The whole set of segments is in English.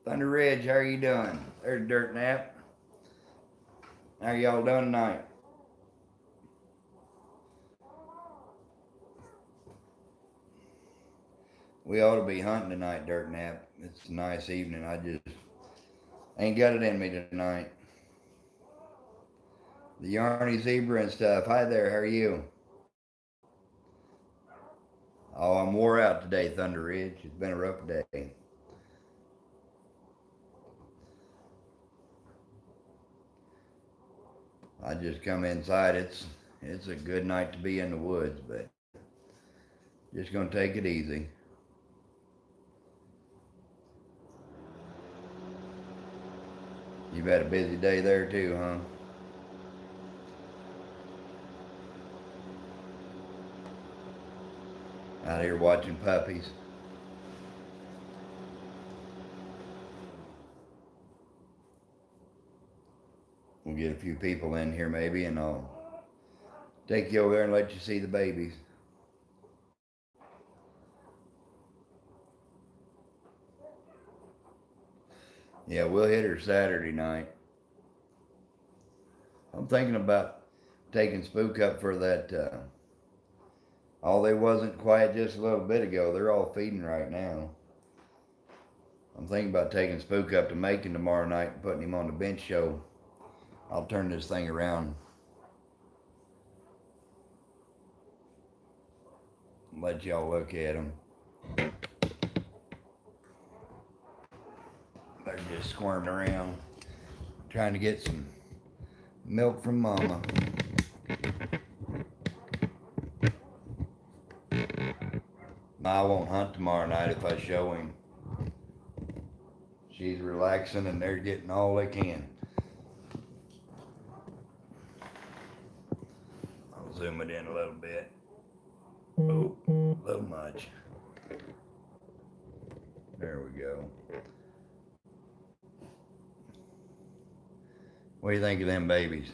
Thunder Ridge, how are you doing? There's Dirt Nap. How y'all doing tonight? We ought to be hunting tonight, Dirt Nap. It's a nice evening. I just ain't got it in me tonight. The Yarny Zebra and stuff. Hi there, how are you? Oh, I'm wore out today, Thunder Ridge. It's been a rough day. I just come inside. It's a good night to be in the woods, but just gonna take it easy. You've had a busy day there too, huh? Out here watching puppies. We'll get a few people in here maybe, and I'll take you over there and let you see the babies. Yeah, we'll hit her Saturday night. I'm thinking about taking Spook up for that. All they wasn't quiet just a little bit ago. They're all feeding right now. I'm thinking about taking Spook up to Macon tomorrow night and putting him on the bench show. I'll turn this thing around. Let y'all look at them. They're just squirming around, trying to get some milk from Mama. I won't hunt tomorrow night if I show him. She's relaxing and they're getting all they can. I'll zoom it in a little bit. Oh, a little much. There we go. What do you think of them babies?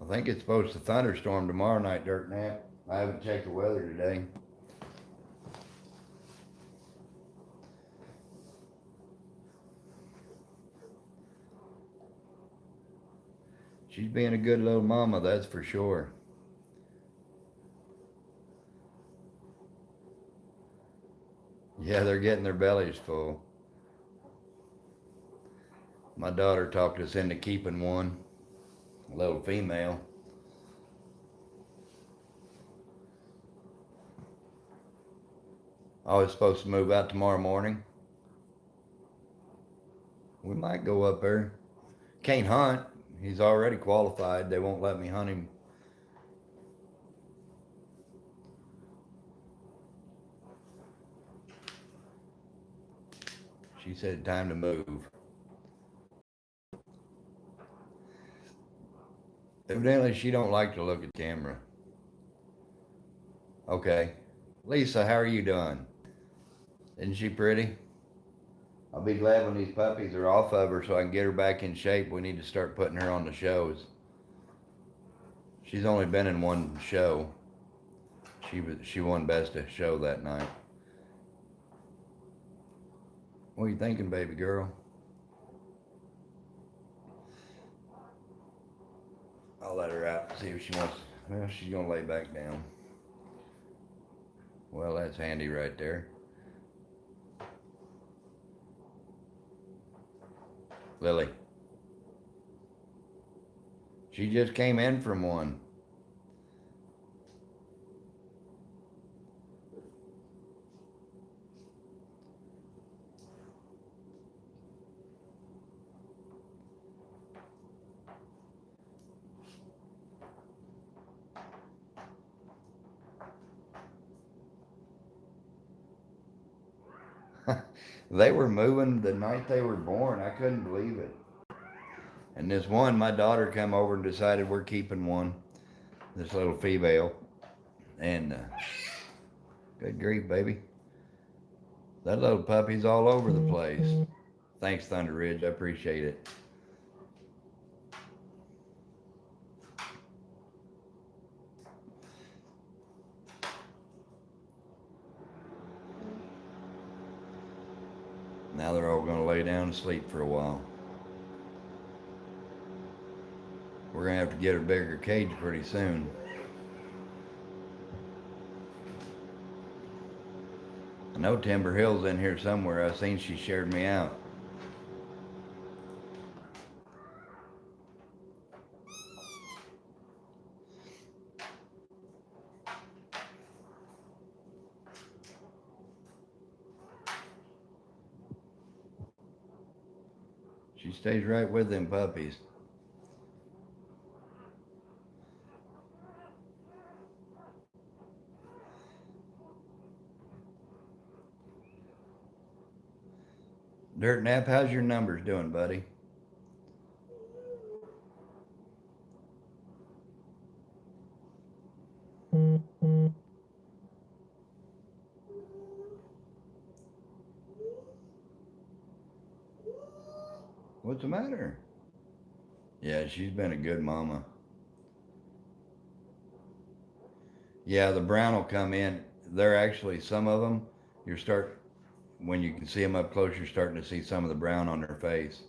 I think it's supposed to thunderstorm tomorrow night, Dirt Nap. I haven't checked the weather today. She's being a good little mama, that's for sure. Yeah, they're getting their bellies full. My daughter talked us into keeping one, a little female. I was supposed to move out tomorrow morning. We might go up there. Can't hunt. He's already qualified. They won't let me hunt him. She said time to move. Evidently she don't like to look at camera. Okay. Lisa, how are you doing? Isn't she pretty? I'll be glad when these puppies are off of her so I can get her back in shape. We need to start putting her on the shows. She's only been in one show. She won best of show that night. What are you thinking, baby girl? I'll let her out and see if she wants. Well, she's gonna lay back down. Well, that's handy right there. Lily. She just came in from one. They were moving the night they were born. I couldn't believe it. And this one, my daughter come over and decided we're keeping one. this little female. And good grief, baby. That little puppy's all over the place. Thanks, Thunder Ridge. I appreciate it. Now they're all going to lay down and sleep for a while. We're going to have to get a bigger cage pretty soon. I know Timber Hill's in here somewhere. I seen she shared me out. She stays right with them puppies. Dirt Nap, how's your numbers doing, buddy? What's the matter? Yeah, she's been a good mama. Yeah, the brown will come in. They're actually, some of them, when you can see them up close, you're starting to see some of the brown on their face.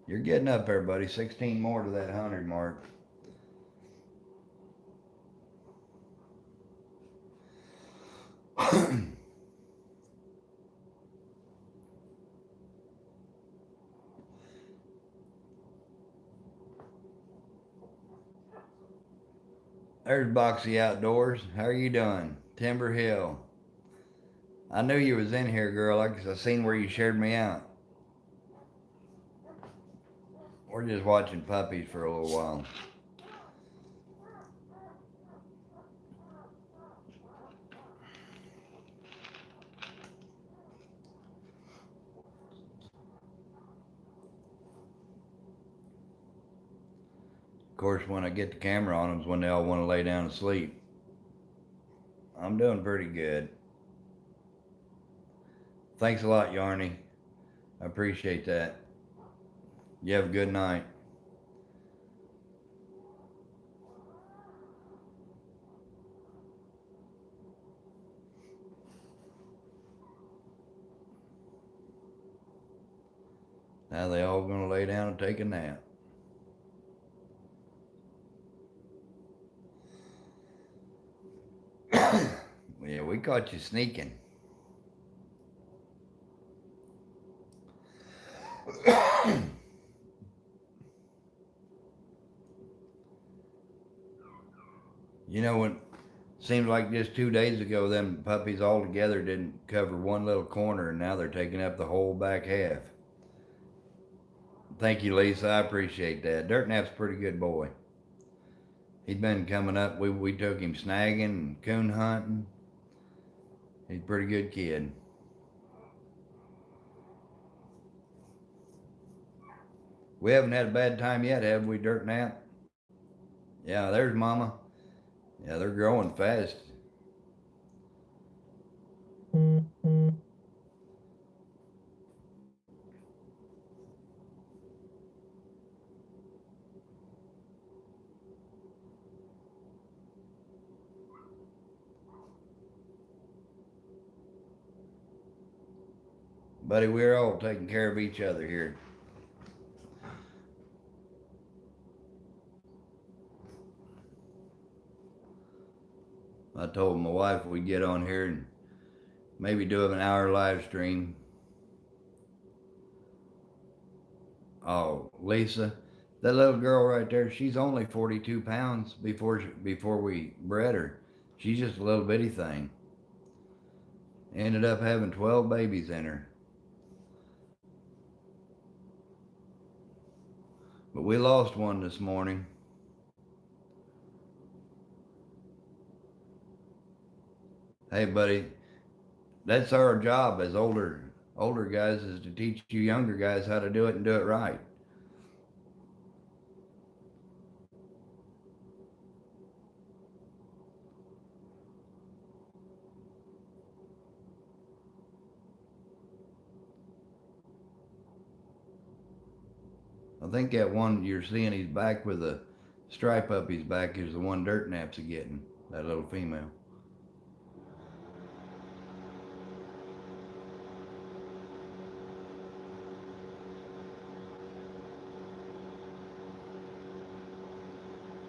You're getting up there, buddy. 16 more to that 100 mark. There's Boxy Outdoors. How are you doing? Timber Hill. I knew you was in here, girl. I seen where you shared me out. We're just watching puppies for a little while. Of course, when I get the camera on them is when they all want to lay down and sleep. I'm doing pretty good. Thanks a lot, Yarny. I appreciate that. You have a good night. Now they all gonna lay down and take a nap. Yeah, we caught you sneaking. You know, when seemed like just 2 days ago, them puppies all together didn't cover one little corner, and now they're taking up the whole back half. Thank you, Lisa. I appreciate that. Dirt Nap's a pretty good boy. He'd been coming up. We took him snagging and coon hunting. He's a pretty good kid. We haven't had a bad time yet, have we, Dirt Nap? Yeah, there's Mama. Yeah, they're growing fast. Buddy, we're all taking care of each other here. I told my wife we'd get on here and maybe do an hour live stream. Oh, Lisa, that little girl right there, she's only 42 pounds before we bred her. She's just a little bitty thing. Ended up having 12 babies in her. But we lost one this morning. Hey, buddy, that's our job as older guys, is to teach you younger guys how to do it and do it right. I think that one you're seeing his back with a stripe up his back is the one Dirt Nap's getting, that little female.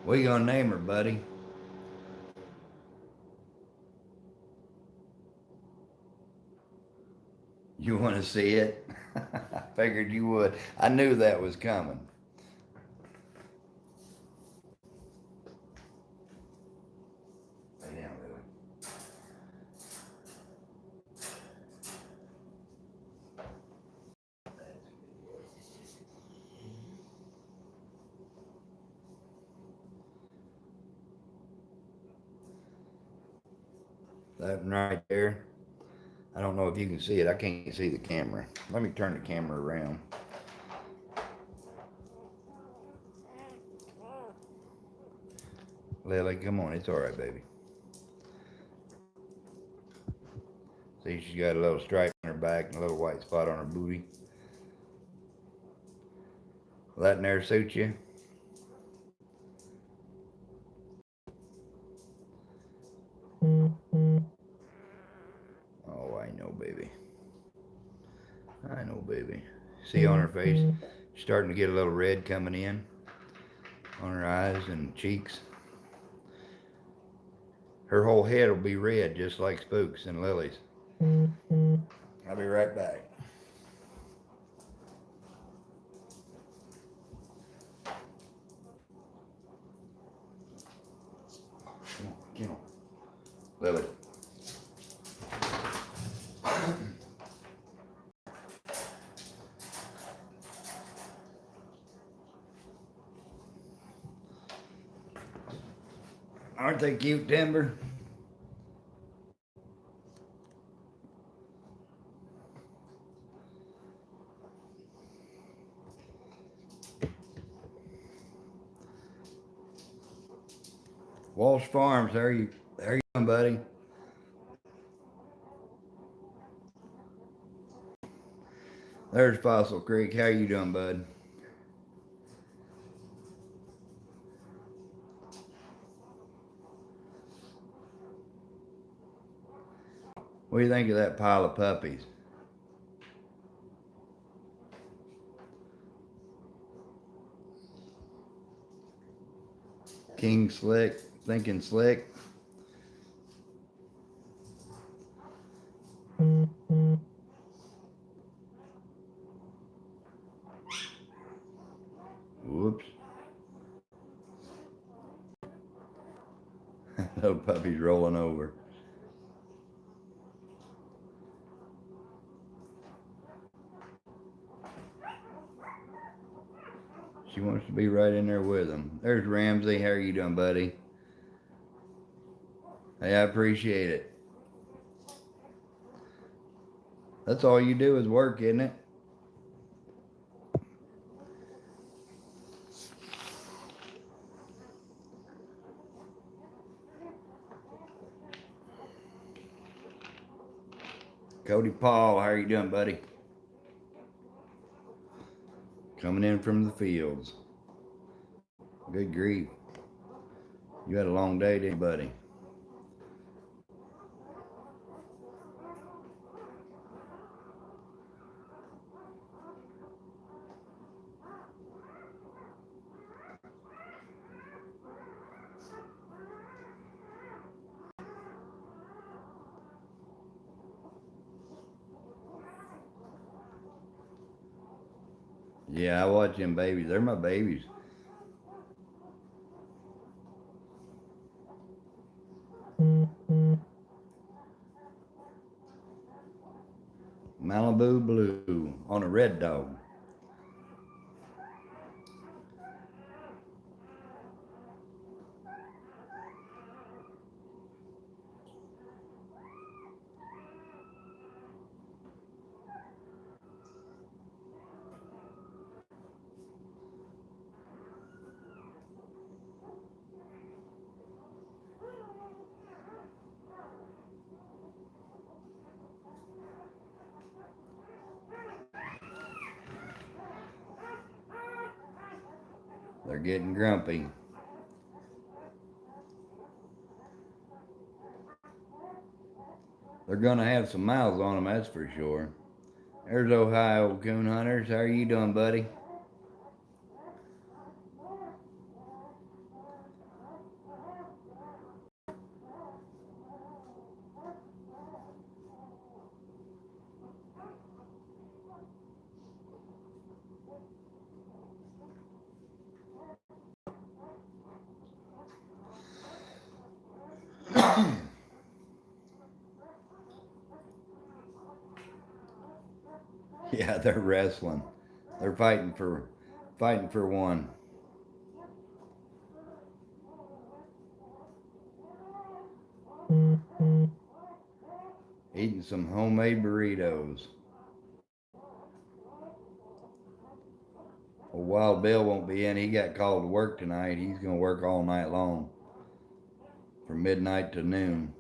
What you gonna name her, buddy? You want to see it? I figured you would. I knew that was coming. Lay down, Lily. That one right there. I don't know if you can see it. I can't see the camera. Let me turn the camera around. Lily, come on. It's all right, baby. See, she's got a little stripe on her back and a little white spot on her booty. Will that never suit you? Oh, I know, baby. I know, baby. See on her face? She's starting to get a little red coming in on her eyes and cheeks. Her whole head will be red, just like Spook's and Lily's. I'll be right back. Come on. Lily. Aren't they cute, Timber? Walsh Farms, how are you doing, buddy? There's Fossil Creek. How you doing, bud? What do you think of that pile of puppies? King Slick, Thinking Slick. Whoops. Little puppy's rolling over. She wants to be right in there with him. There's Ramsey. How are you doing, buddy? Hey, I appreciate it. That's all you do is work, isn't it? Cody Paul, how are you doing, buddy? Coming in from the fields. Good grief. You had a long day, didn't you, buddy? Yeah, I watch them babies. They're my babies. Malibu Blue on a red dog. They're getting grumpy. They're gonna have some mouths on them, that's for sure. There's Ohio Coon Hunters. How are you doing, buddy? Yeah, they're wrestling. They're fighting for one. Eating some homemade burritos. Well, Wild Bill won't be in. He got called to work tonight. He's gonna work all night long, from midnight to noon.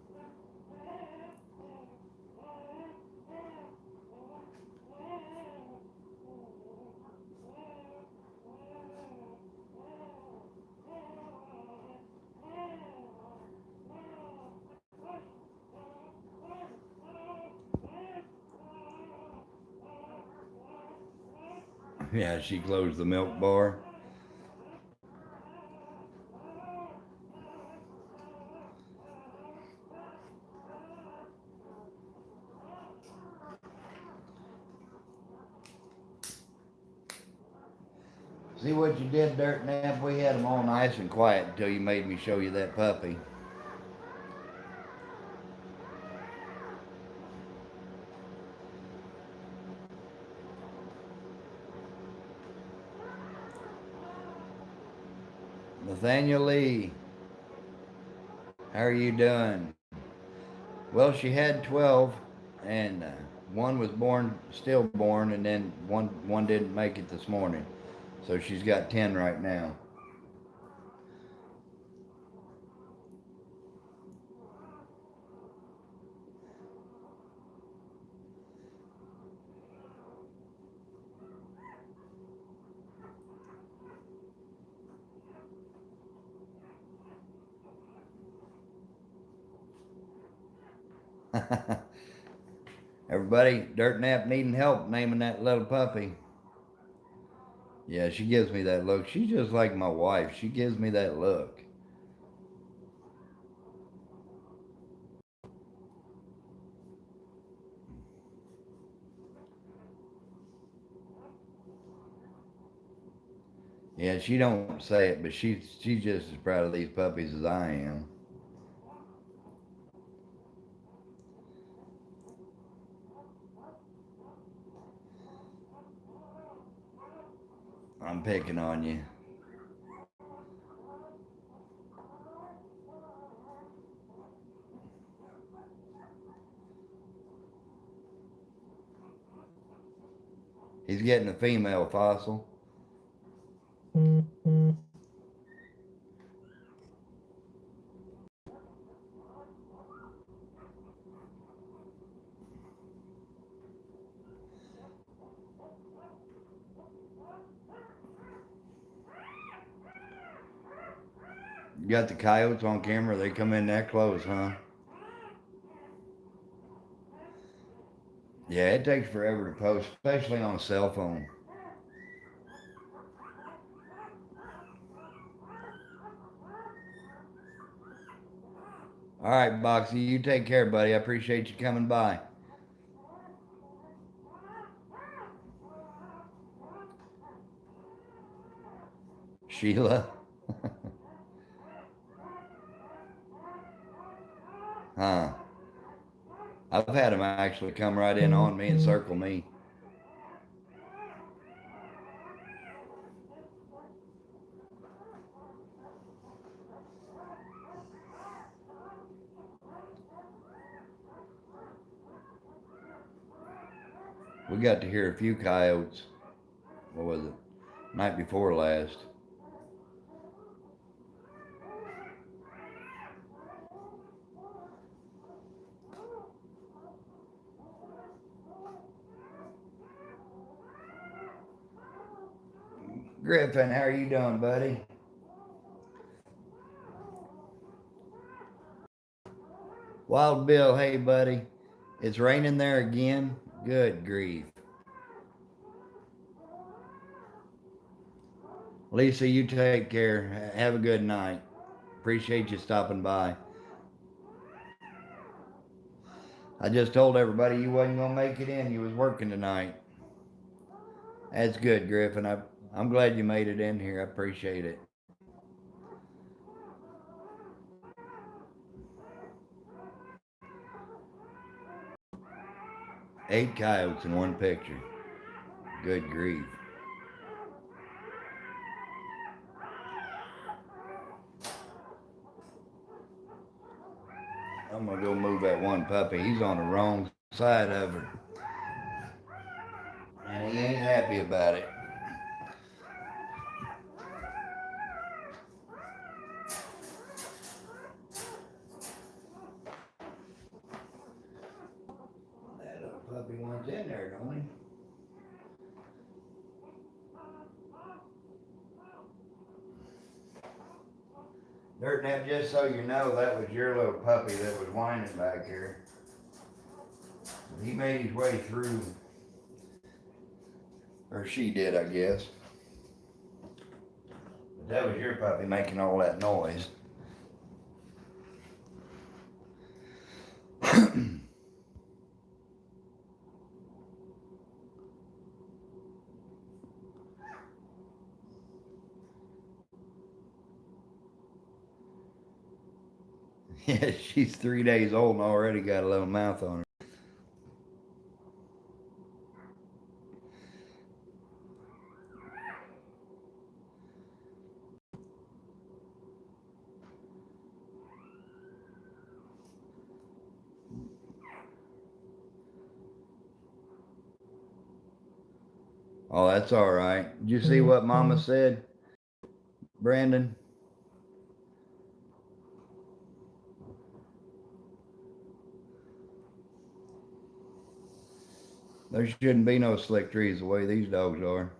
Yeah, she closed the milk bar. See what you did, Dirt Nap? We had them all nice and quiet until you made me show you that puppy. Nathaniel Lee, how are you doing? Well, she had 12, and one was born, stillborn, and then one didn't make it this morning. So she's got 10 right now. Everybody, Dirt Nap needing help naming that little puppy. Yeah, she gives me that look. She's just like my wife. She gives me that look. Yeah, she don't say it, but she's just as proud of these puppies as I am. I'm picking on you. He's getting a female fossil. You got the coyotes on camera. They come in that close, huh? Yeah, it takes forever to post, especially on a cell phone. All right, Boxy, you take care, buddy. I appreciate you coming by. Sheila. Huh. I've had them actually come right in on me and circle me. We got to hear a few coyotes. What was it? Night before last. Griffin, how are you doing, buddy? Wild Bill, hey buddy. It's raining there again? Good grief. Lisa, you take care. Have a good night. Appreciate you stopping by. I just told everybody you wasn't gonna make it in. You was working tonight. That's good, Griffin. I'm glad you made it in here. I appreciate it. Eight coyotes in one picture. Good grief. I'm gonna go move that one puppy. He's on the wrong side of her. And he ain't happy about it. That little puppy wants in there, don't he? Dirt Nap, just so you know, that was your little puppy that was whining back here. He made his way through, or she did, I guess. But that was your puppy making all that noise. Yeah, she's 3 days old and already got a little mouth on her. Oh, that's all right. Did you see what Mama said, Brandon? There shouldn't be no slick trees the way these dogs are.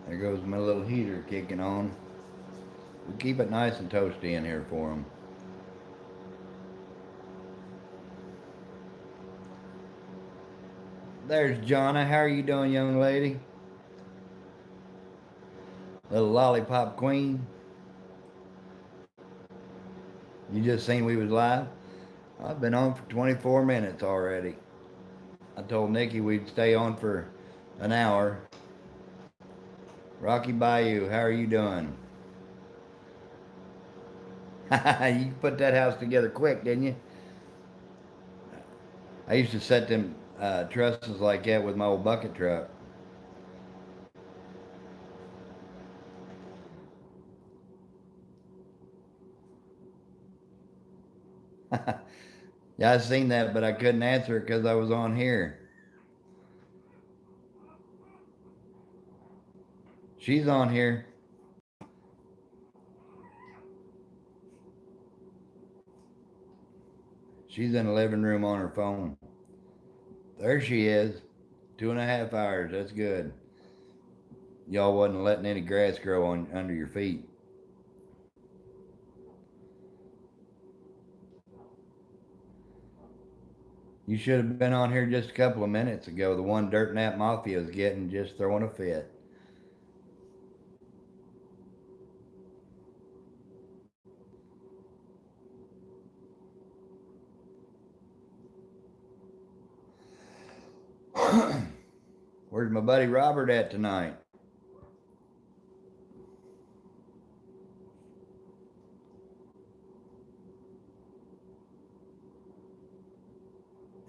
There goes my little heater kicking on. We keep it nice and toasty in here for them. There's Jonna. How are you doing, young lady? Little lollipop queen. You just seen we was live? I've been on for 24 minutes already. I told Nikki we'd stay on for an hour. Rocky Bayou, how are you doing? You put that house together quick, didn't you? I used to set them trusses like that with my old bucket truck. Yeah, I seen that, but I couldn't answer it because I was on here. She's on here. She's in the living room on her phone. There she is. 2.5 hours. That's good. Y'all wasn't letting any grass grow on under your feet. You should have been on here just a couple of minutes ago. The one Dirt Nap Mafia is getting just throwing a fit. Where's my buddy Robert at tonight?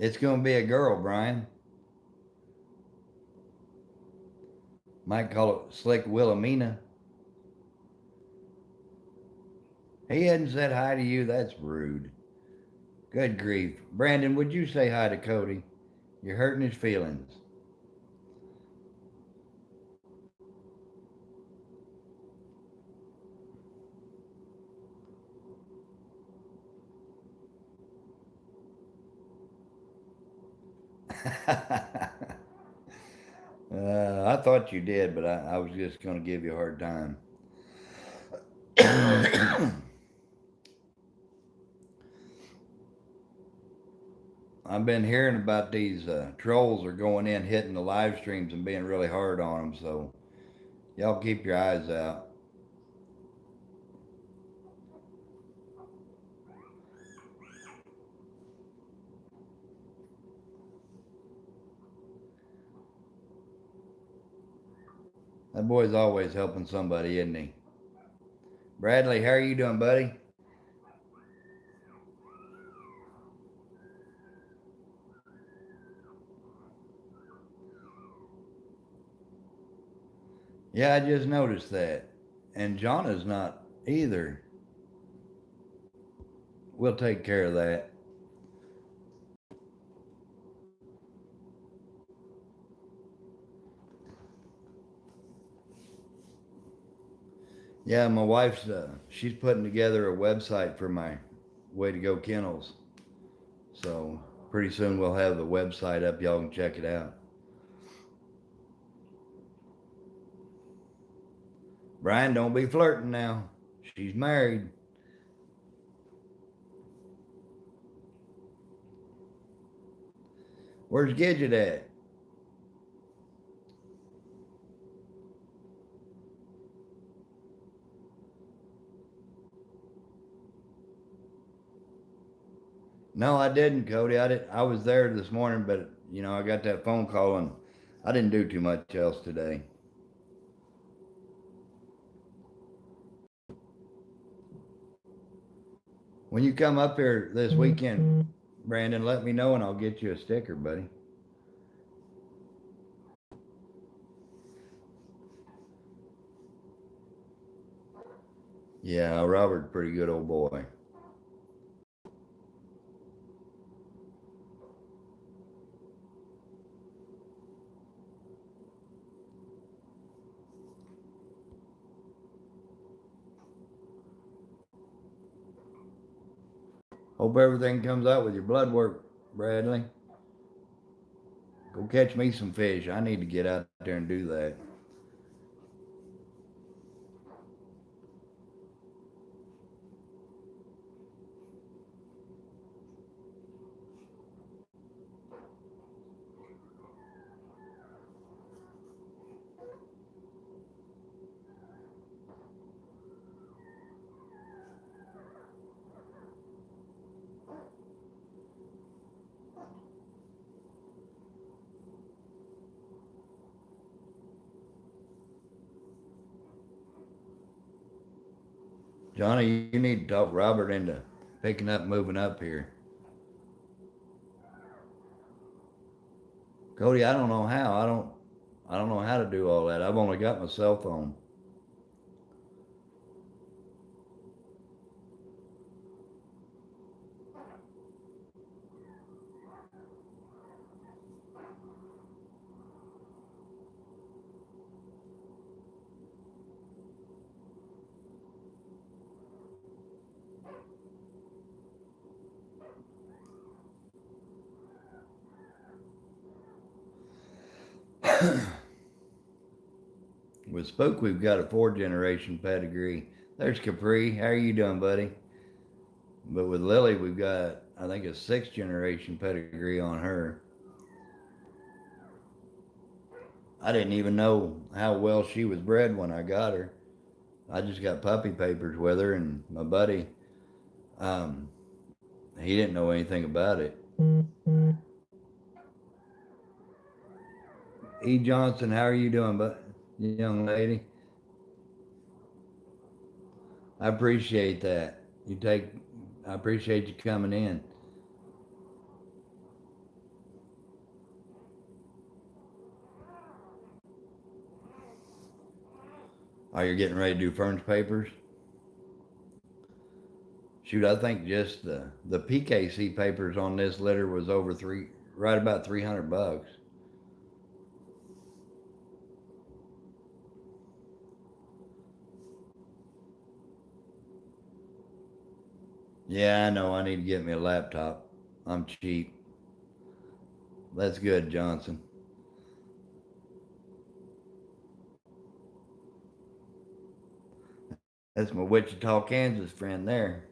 It's going to be a girl, Brian. Might call it Slick Wilhelmina. He hadn't said hi to you. That's rude. Good grief. Brandon, would you say hi to Cody? You're hurting his feelings. I thought you did, but I was just going to give you a hard time. I've been hearing about these trolls are going in, hitting the live streams and being really hard on them, so y'all keep your eyes out. That boy's always helping somebody, isn't he? Bradley, how are you doing, buddy? Yeah, I just noticed that. And Jonna's not either. We'll take care of that. Yeah, my wife's she's putting together a website for my Way to Go Kennels. So pretty soon we'll have the website up. Y'all can check it out. Brian, don't be flirting now. She's married. Where's Gidget at? No, I didn't, Cody. I was there this morning, but I got that phone call and I didn't do too much else today. When you come up here this weekend, Brandon, let me know and I'll get you a sticker, buddy. Yeah, Robert's a pretty good old boy. Hope everything comes out with your blood work, Bradley. Go catch me some fish. I need to get out there and do that. Johnny, you need to talk Robert into picking up, moving up here. Cody, I don't know how. I don't know how to do all that. I've only got my cell phone. With Spook, we've got a 4 generation pedigree. There's Capri. How are you doing, buddy? But with Lily, we've got, I think, a 6 generation pedigree on her. I didn't even know how well she was bred when I got her. I just got puppy papers with her, and my buddy, um, he didn't know anything about it. E. Johnson, how are you doing, young lady? I appreciate that. I appreciate you coming in. Oh, you're getting ready to do Fern's papers? Shoot, I think just the PKC papers on this litter was right about $300. Yeah, I know. I need to get me a laptop. I'm cheap. That's good, Johnson. That's my Wichita, Kansas friend there.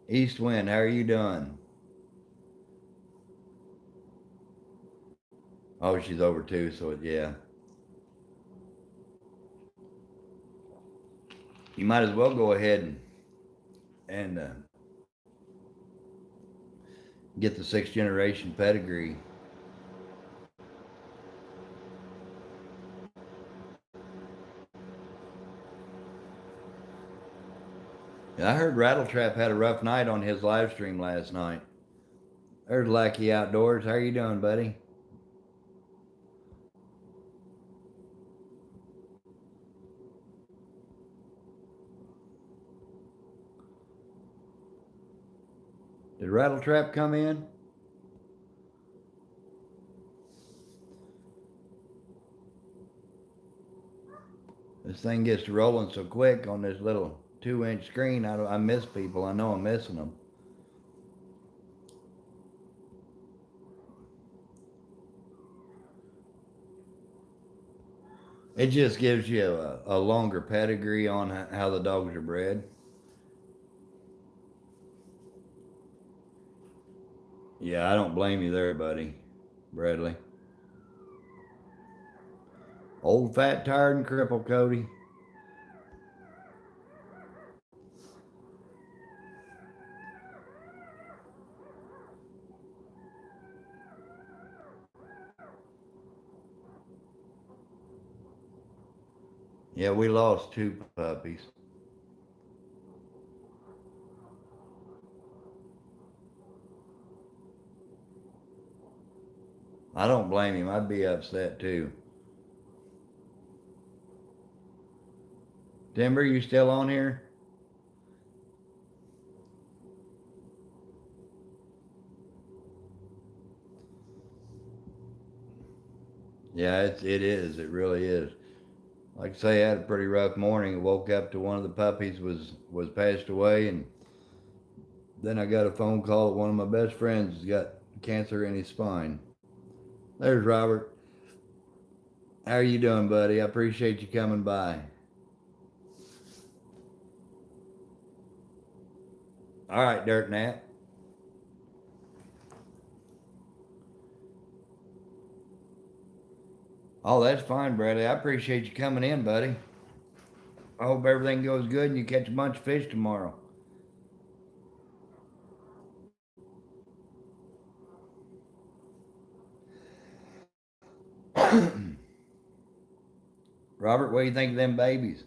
East Wind, how are you doing? Oh, she's over too, so yeah. You might as well go ahead and get the sixth generation pedigree. Yeah, I heard Rattletrap had a rough night on his live stream last night. There's Lackey Outdoors. How are you doing, buddy? Did Rattletrap come in? This thing gets to rolling so quick on this little 2-inch screen. I miss people. I know I'm missing them. It just gives you a longer pedigree on how the dogs are bred. Yeah, I don't blame you there, buddy. Bradley. Old, fat, tired, and crippled, Cody. Yeah, we lost 2 puppies. I don't blame him. I'd be upset too. Timber, you still on here? Yeah, it is. It really is. Like I say, I had a pretty rough morning. I woke up to one of the puppies was passed away, and then I got a phone call that one of my best friends has got cancer in his spine. There's Robert. How are you doing, buddy? I appreciate you coming by. All right, Dirt Nat. Oh, that's fine, Bradley. I appreciate you coming in, buddy. I hope everything goes good and you catch a bunch of fish tomorrow. Robert, what do you think of them babies?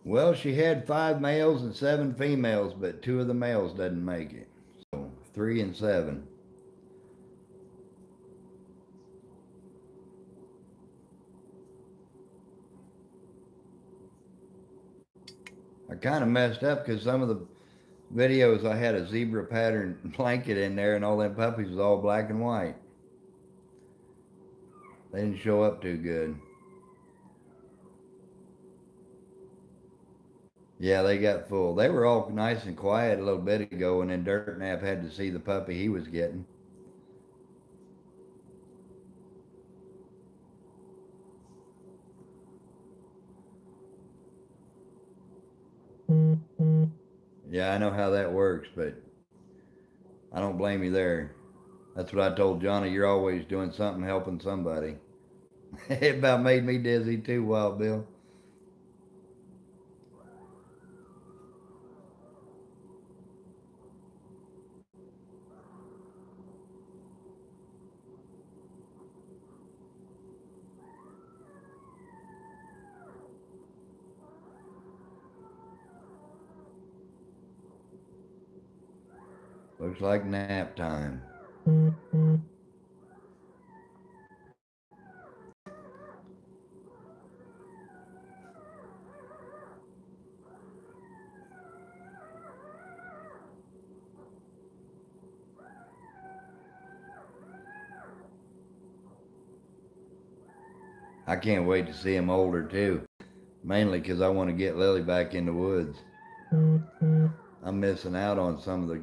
Well, she had 5 males and 7 females, but 2 of the males doesn't make it. So 3 and 7. I kind of messed up because some of the videos I had a zebra pattern blanket in there, and all them puppies was all black and white. They didn't show up too good. Yeah, they got full. They were all nice and quiet a little bit ago, and then Dirt Nap had to see the puppy he was getting. Yeah, I know how that works, but I don't blame you there. That's what I told Johnny. You're always doing something, helping somebody. It about made me dizzy too, Wild Bill. Looks like nap time. I can't wait to see him older too. Mainly because I want to get Lily back in the woods. I'm missing out on some of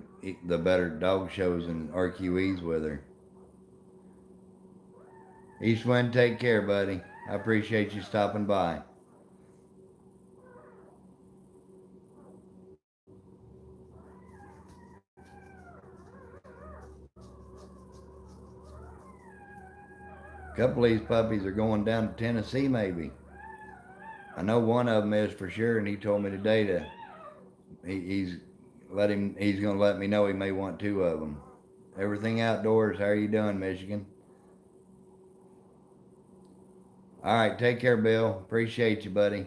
the better dog shows and RQEs with her. Eastwind, take care, buddy. I appreciate you stopping by. A couple of these puppies are going down to Tennessee, maybe. I know one of them is for sure, and he told me today that he's he's going to let me know he may want two of them. Everything outdoors. How are you doing, Michigan? All right, take care, Bill. Appreciate you, buddy.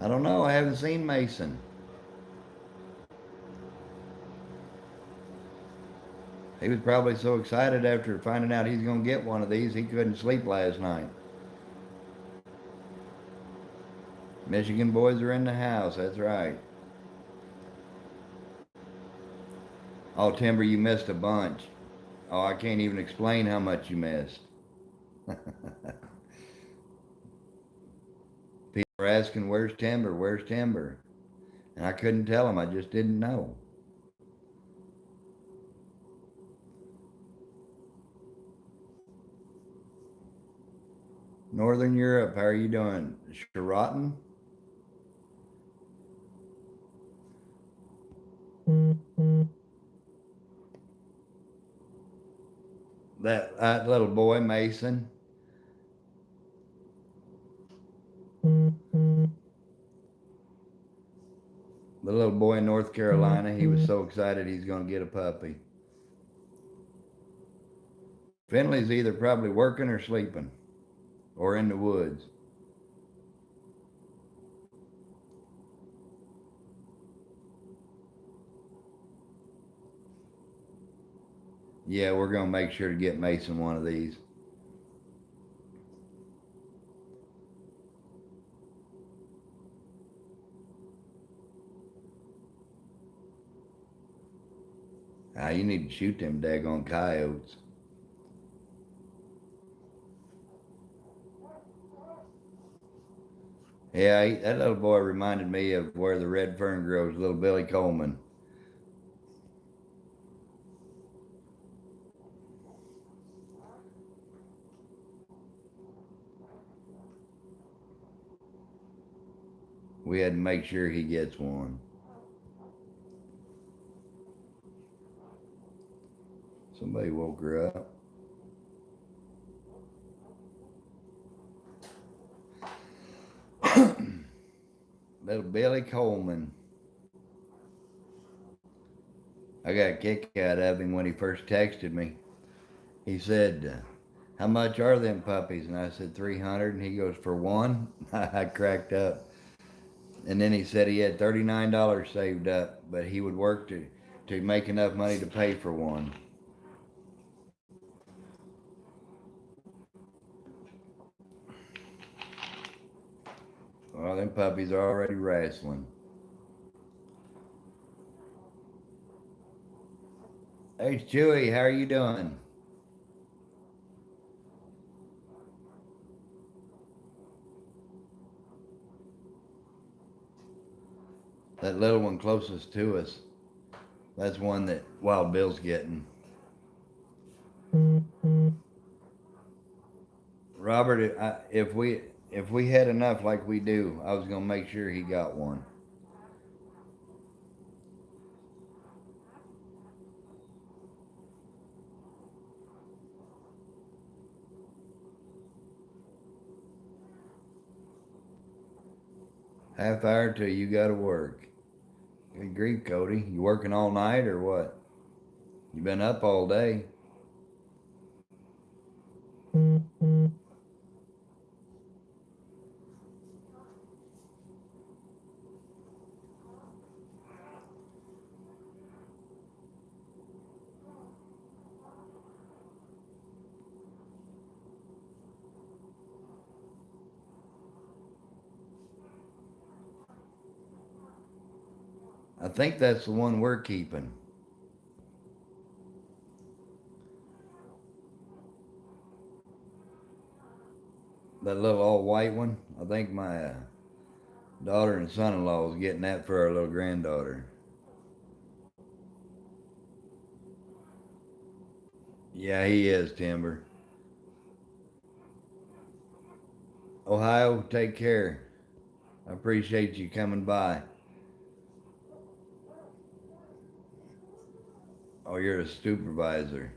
I don't know. I haven't seen Mason. He was probably so excited after finding out he's going to get one of these, he couldn't sleep last night. Michigan boys are in the house. That's right. Oh, Timber, you missed a bunch. Oh, I can't even explain how much you missed. People were asking, where's Timber? Where's Timber? And I couldn't tell them. I just didn't know. Northern Europe, how are you doing? Sheraton? That little boy, Mason. The little boy in North Carolina, he was so excited he's going to get a puppy. Finley's either probably working or sleeping or in the woods. Yeah, we're going to make sure to get Mason one of these. Ah, you need to shoot them daggone coyotes. Yeah, that little boy reminded me of where the red fern grows, little Billy Coleman. We had to make sure he gets one. Somebody woke her up. Little Billy Coleman. I got a kick out of him when he first texted me. He said, how much are them puppies? And I said, 300. And he goes, for one? I cracked up. And then he said he had $39 saved up, but he would work to make enough money to pay for one. Well, them puppies are already wrestling. Hey, Chewy, how are you doing? That little one closest to us, that's one that Wild Bill's getting. Robert, if we had enough like we do, I was gonna make sure he got one. Half hour till you gotta work. Good grief, Cody. You working all night or what? You been up all day? I think that's the one we're keeping. That little all white one. I think my daughter and son-in-law is getting that for our little granddaughter. Yeah, he is, Timber. Ohio, take care. I appreciate you coming by. Oh, you're a supervisor.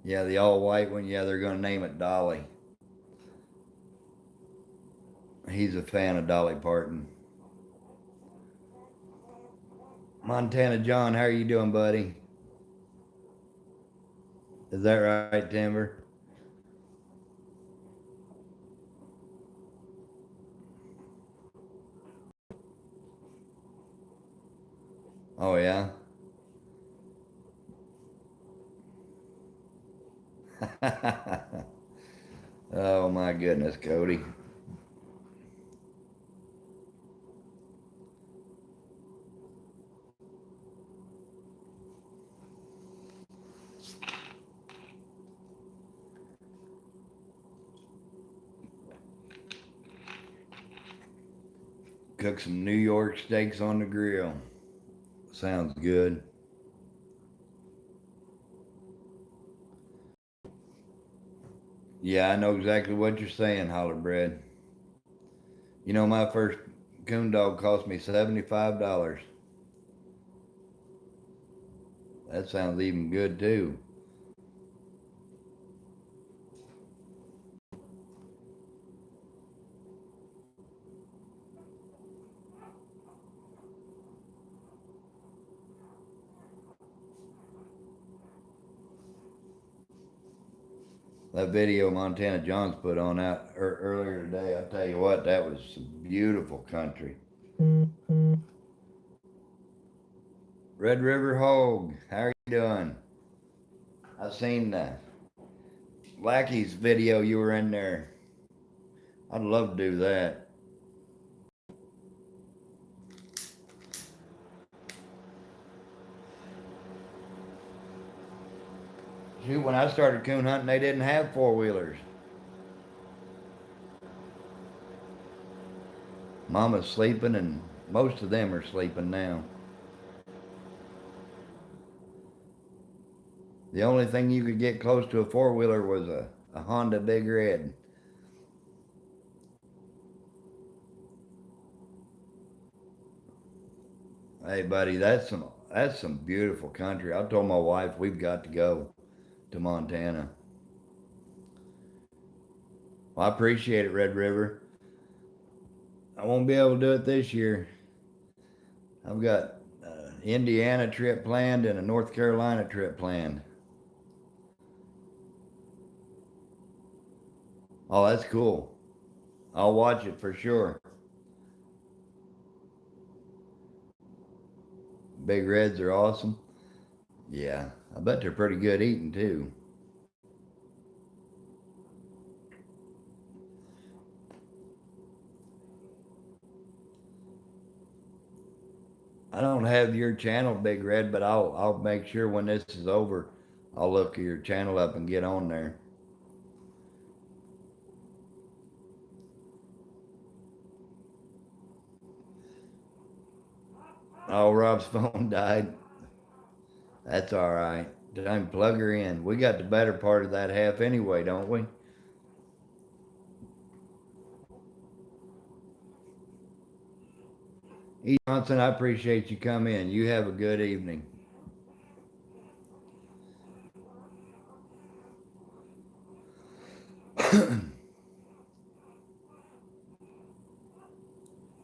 Yeah, the all white one. Yeah, they're going to name it Dolly. He's a fan of Dolly Parton. Montana John, how are you doing, buddy? Is that right, Timber? Oh, yeah? Oh, my goodness, Cody. Cook some New York steaks on the grill. Sounds good. Yeah, I know exactly what you're saying, Hollerbread. You know, my first coon dog cost me $75. That sounds even good, too. That video Montana John's put on out earlier today, I tell you what, that was some beautiful country. Red River Hog, how are you doing? I seen Lackey's video you were in there. I'd love to do that. Shoot, when I started coon hunting, they didn't have four-wheelers. Mama's sleeping, and most of them are sleeping now. The only thing you could get close to a four-wheeler was a Honda Big Red. Hey, buddy, that's some beautiful country. I told my wife we've got to go to Montana. Well, I appreciate it, Red River. I won't be able to do it this year. I've got Indiana trip planned and a North Carolina trip planned. Oh, that's cool. I'll watch it for sure. Big Reds are awesome. Yeah, I bet they're pretty good eating too. I don't have your channel, Big Red, but I'll make sure when this is over, I'll look your channel up and get on there. Oh, Rob's phone died. That's all right. Time plug her in. We got the better part of that half anyway, don't we? E. Johnson, I appreciate you come in. You have a good evening.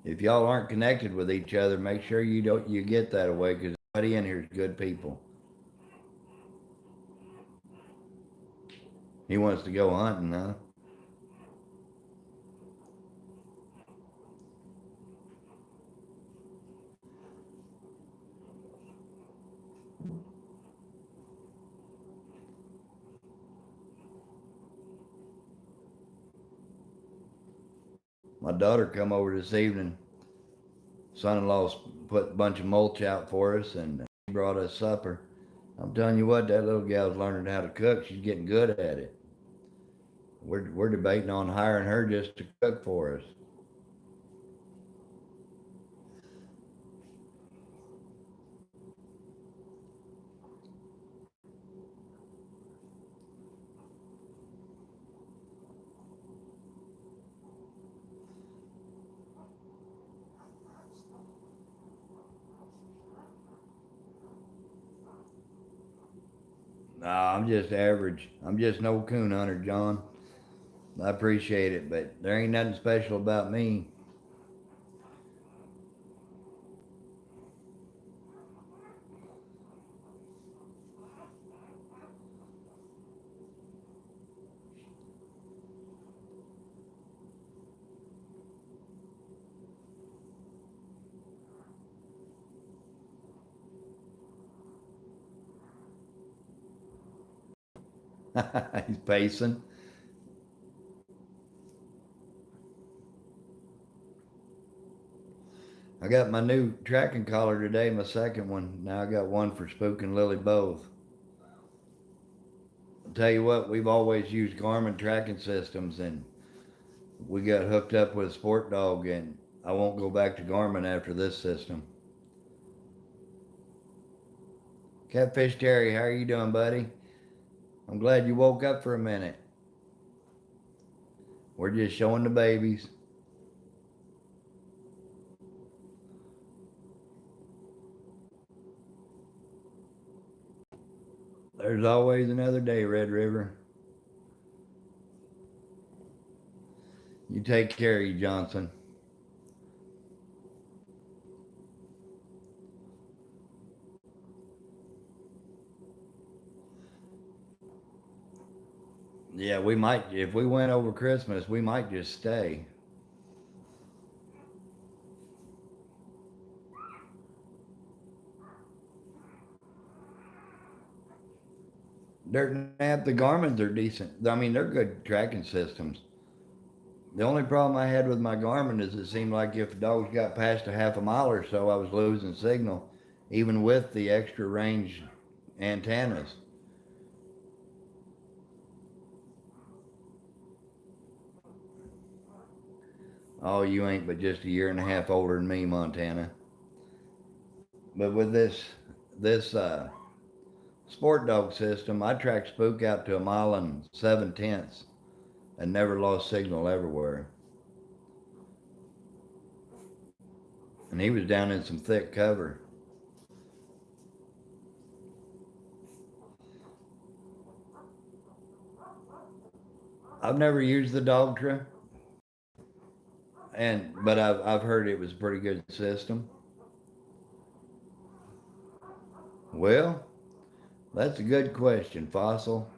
If y'all aren't connected with each other, make sure you get that away because everybody in here is good people. He wants to go hunting, huh? My daughter come over this evening, son-in-law put a bunch of mulch out for us, and he brought us supper. I'm telling you what, that little gal's learning how to cook. She's getting good at it. We're debating on hiring her just to cook for us. Nah, I'm just average. I'm just an old coon hunter, John. I appreciate it, but there ain't nothing special about me. He's pacing. I got my new tracking collar today, my second one. Now I got one for Spook and Lily both. I'll tell you what, we've always used Garmin tracking systems, and we got hooked up with a Sport Dog, and I won't go back to Garmin after this system. Catfish Terry, how are you doing, buddy? I'm glad you woke up for a minute. We're just showing the babies. There's always another day, Red River. You take care of you, Johnson. Yeah, we might, if we went over Christmas, we might just stay. Dirt Nap, the Garmins are decent. I mean, they're good tracking systems. The only problem I had with my Garmin is it seemed like if the dogs got past a half a mile or so, I was losing signal, even with the extra range antennas. Oh, you ain't but just a year and a half older than me, Montana. But with this sport dog system, I tracked Spook out to a mile and 7/10 and never lost signal everywhere. And he was down in some thick cover. I've never used the Dogtra, but I've heard it was a pretty good system. Well, that's a good question, Fossil.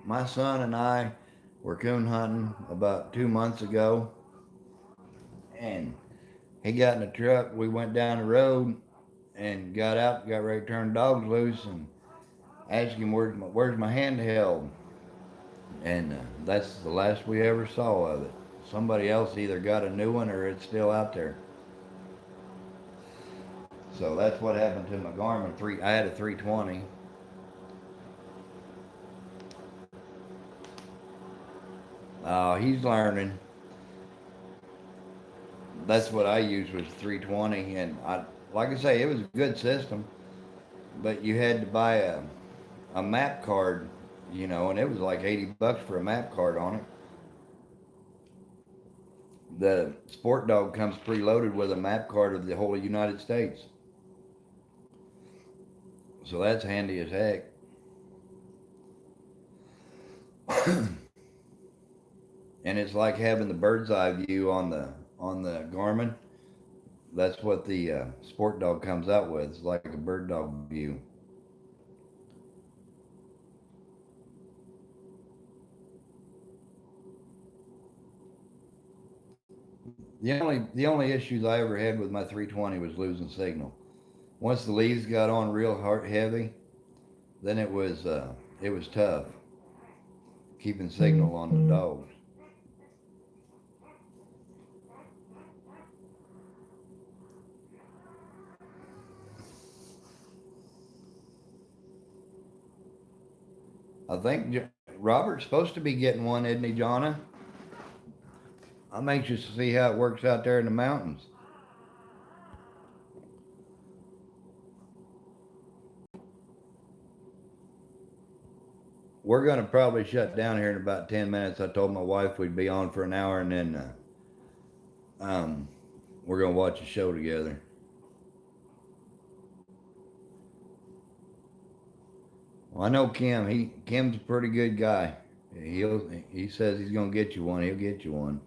My son and I were coon hunting about 2 months ago, and he got in a truck. We went down the road and got out, got ready to turn dogs loose, and asked him where's my handheld, and that's the last we ever saw of it. Somebody else either got a new one or it's still out there. So that's what happened to my Garmin three. I had a 320. He's learning. That's what I used was 320, and like I say, it was a good system, but you had to buy a map card, and it was like $80 for a map card on it. The Sport Dog comes preloaded with a map card of the whole United States, so that's handy as heck. And it's like having the bird's eye view on the Garmin. That's what the Sport Dog comes out with. It's like a bird dog view. The only issues I ever had with my 320 was losing signal. Once the leaves got on real hard heavy, then it was tough keeping signal on the dogs. I think Robert's supposed to be getting one, isn't he, Jonna? I'm anxious to see how it works out there in the mountains. We're going to probably shut down here in about 10 minutes. I told my wife we'd be on for an hour and then um, we're going to watch a show together. Well, I know Kim. Kim's a pretty good guy. He says he's going to get you one. He'll get you one.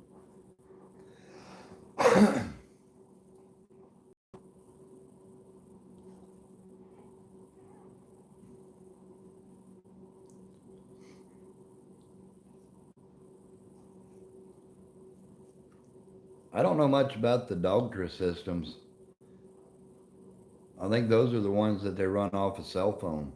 I don't know much about the Dogtra systems. I think those are the ones that they run off a cell phone.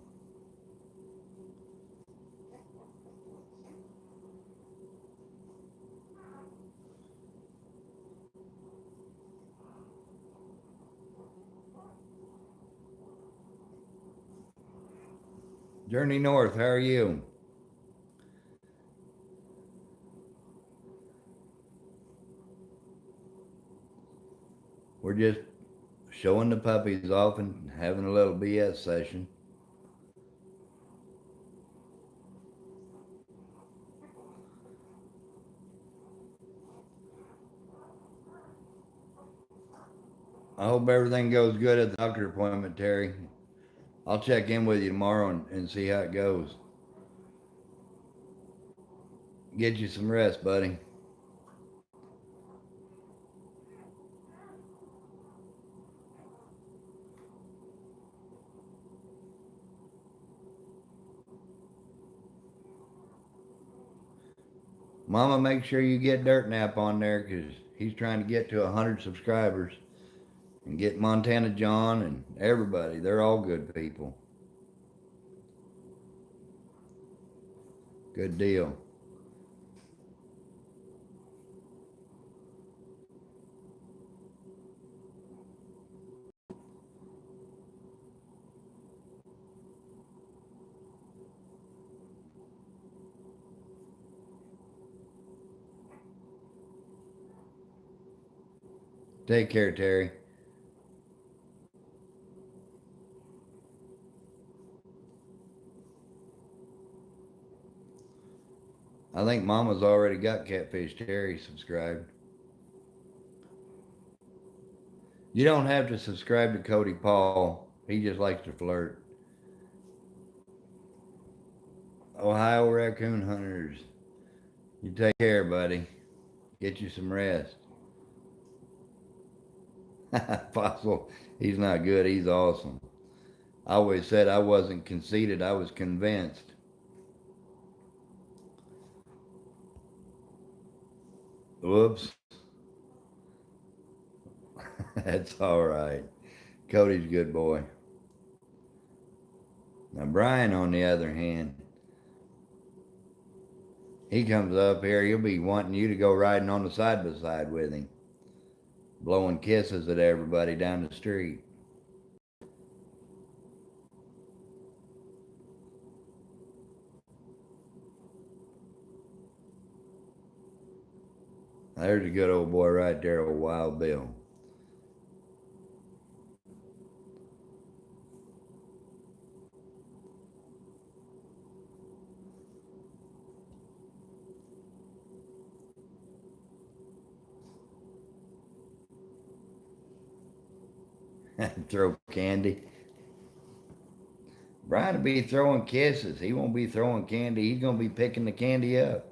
Journey North, how are you? We're just showing the puppies off and having a little BS session. I hope everything goes good at the doctor appointment, Terry. I'll check in with you tomorrow and see how it goes. Get you some rest, buddy. Mama, make sure you get Dirt Nap on there because he's trying to get to 100 subscribers. And get Montana John and everybody. They're all good people. Good deal. Take care, Terry. I think Mama's already got Catfish Terry subscribed. You don't have to subscribe to Cody Paul. He just likes to flirt. Ohio Raccoon Hunters. You take care, buddy. Get you some rest. Fossil, he's not good. He's awesome. I always said I wasn't conceited. I was convinced. Whoops. That's all right. Cody's a good boy. Now, Brian, on the other hand, he comes up here, he'll be wanting you to go riding on the side by side with him, blowing kisses at everybody down the street. There's a good old boy right there, old Wild Bill. Throw candy. Brian will be throwing kisses. He won't be throwing candy. He's going to be picking the candy up.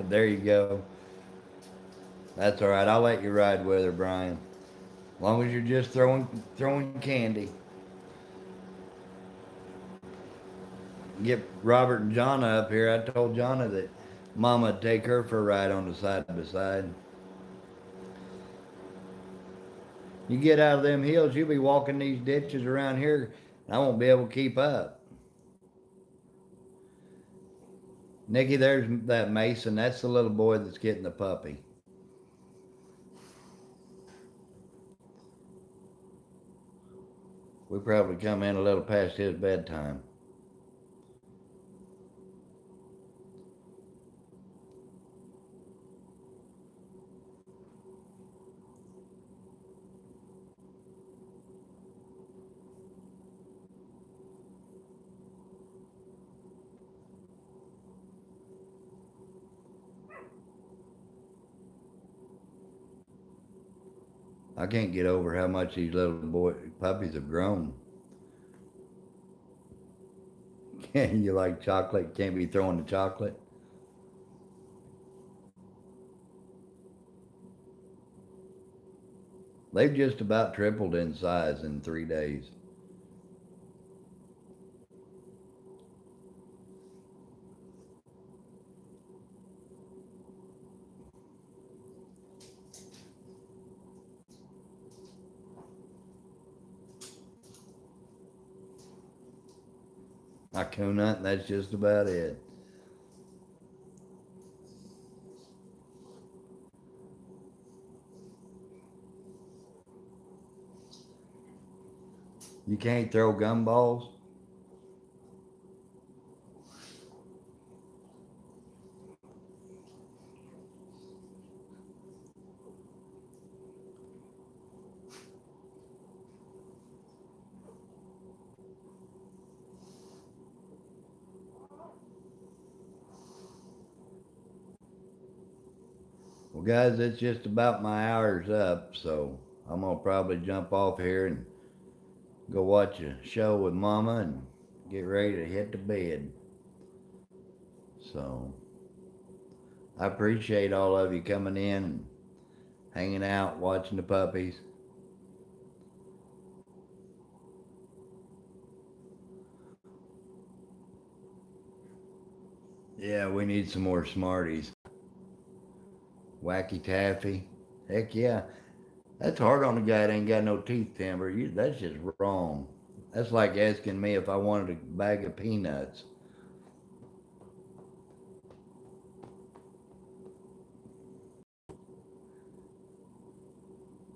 There you go. That's all right. I'll let you ride with her, Brian. As long as you're just throwing candy. Get Robert and Jonna up here. I told Jonna that Mama'd take her for a ride on the side by side. You get out of them hills, you'll be walking these ditches around here, and I won't be able to keep up. Nikki, there's that Mason. That's the little boy that's getting the puppy. We probably come in a little past his bedtime. I can't get over how much these little puppies have grown. You like chocolate? Can't be throwing the chocolate. They've just about tripled in size in 3 days. I coon hunt, that's just about it. You can't throw gumballs. Well, guys, it's just about my hour's up, so I'm gonna probably jump off here and go watch a show with Mama and get ready to hit the bed. So I appreciate all of you coming in and hanging out, watching the puppies. Yeah, we need some more Smarties. Wacky Taffy. Heck yeah. That's hard on a guy that ain't got no teeth, Timber. That's just wrong. That's like asking me if I wanted a bag of peanuts.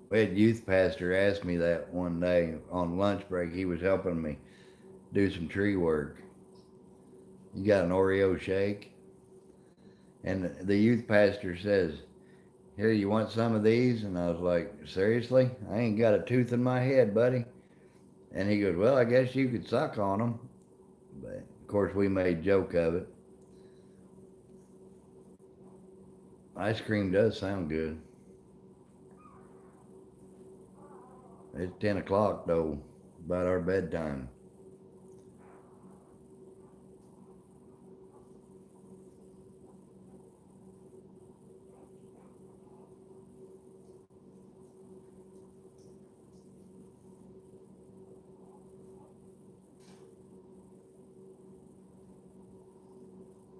We had youth pastor ask me that one day on lunch break. He was helping me do some tree work. You got an Oreo shake? And the youth pastor says, "Here, you want some of these?" And I was like, "Seriously? I ain't got a tooth in my head, buddy." And he goes, "Well, I guess you could suck on them." But of course, we made joke of it. Ice cream does sound good. It's 10 o'clock, though, about our bedtime.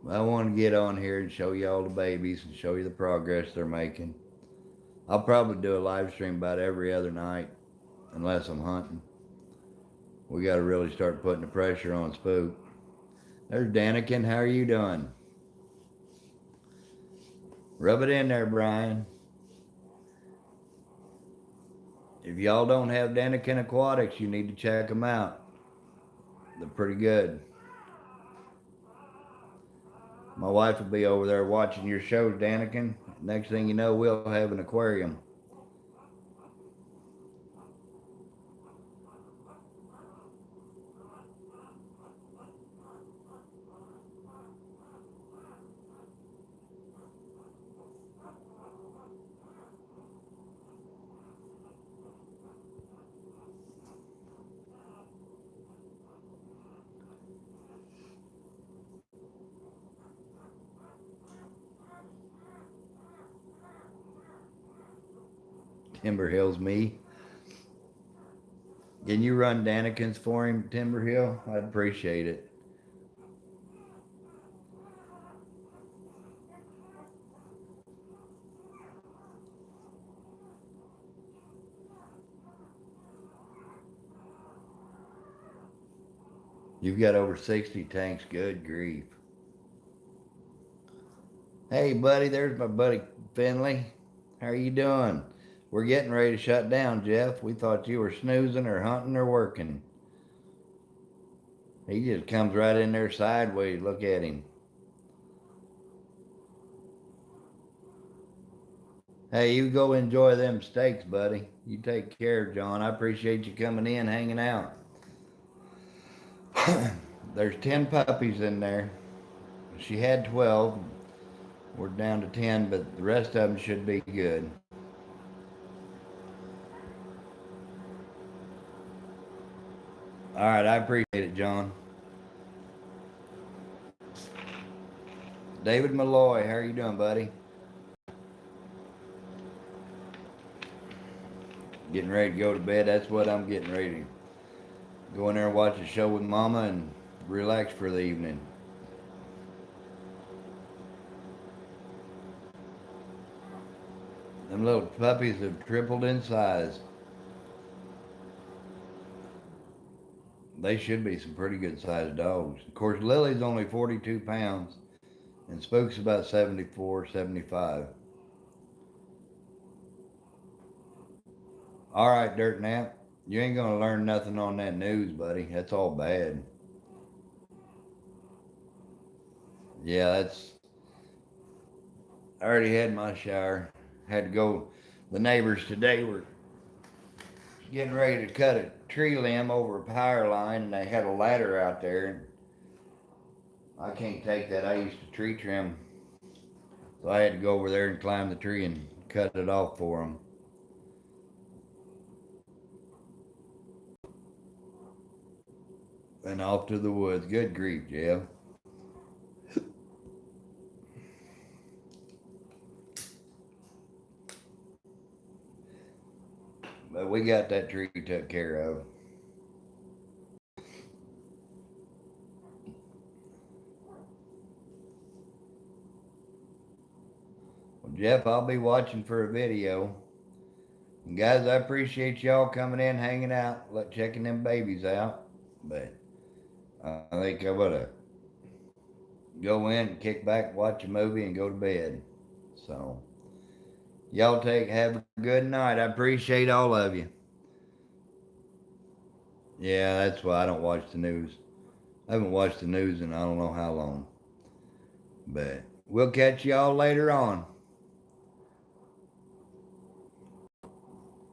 I want to get on here and show you all the babies and show you the progress they're making. I'll probably do a live stream about every other night, unless I'm hunting. We got to really start putting the pressure on Spook. There's Danikin. How are you doing? Rub it in there, Brian. If y'all don't have Danikin Aquatics, you need to check them out. They're pretty good. My wife will be over there watching your shows, Danikin. Next thing you know, we'll have an aquarium. Timber Hills me. Can you run Danikins for him, Timber Hill? I'd appreciate it. You've got over 60 tanks. Good grief. Hey, buddy, there's my buddy Finley. How are you doing? We're getting ready to shut down, Jeff. We thought you were snoozing or hunting or working. He just comes right in there sideways. Look at him. Hey, you go enjoy them steaks, buddy. You take care, John. I appreciate you coming in, hanging out. There's 10 puppies in there. She had 12. We're down to 10, but the rest of them should be good. All right, I appreciate it, John. David Malloy, how are you doing, buddy? Getting ready to go to bed. That's what I'm getting ready to go in there and watch a show with Mama and relax for the evening. Them little puppies have tripled in size. They should be some pretty good sized dogs. Of course, Lily's only 42 pounds and Spook's about 74, 75. All right, Dirt Nap. You ain't gonna learn nothing on that news, buddy. That's all bad. Yeah, that's. I already had my shower. Had to go. The neighbors today were getting ready to cut a tree limb over a power line, and they had a ladder out there. And I can't take that. I used to tree trim, so I had to go over there and climb the tree and cut it off for them. And off to the woods. Good grief, Jeff. But we got that tree took care of. Well, Jeff, I'll be watching for a video. And guys, I appreciate y'all coming in, hanging out, checking them babies out. But I think I'm gonna go in, kick back, watch a movie, and go to bed. So y'all have a good night. I appreciate all of you. Yeah, that's why I don't watch the news. I haven't watched the news in I don't know how long. But we'll catch y'all later on.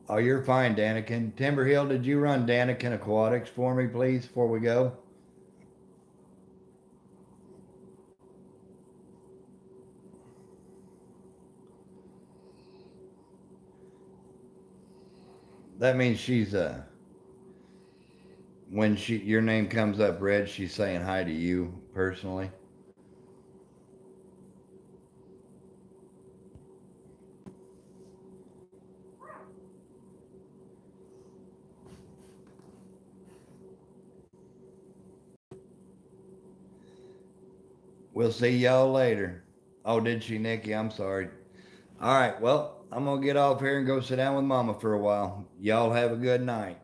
Oh, you're fine, Danikin. Timberhill, did you run Danikin Aquatics for me, please, before we go? That means she's when your name comes up red, she's saying hi to you personally. We'll see y'all later. Oh, did she, Nikki? I'm sorry. All right, well, I'm gonna get off here and go sit down with Mama for a while. Y'all have a good night.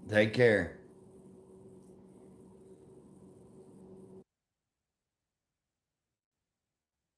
Take care.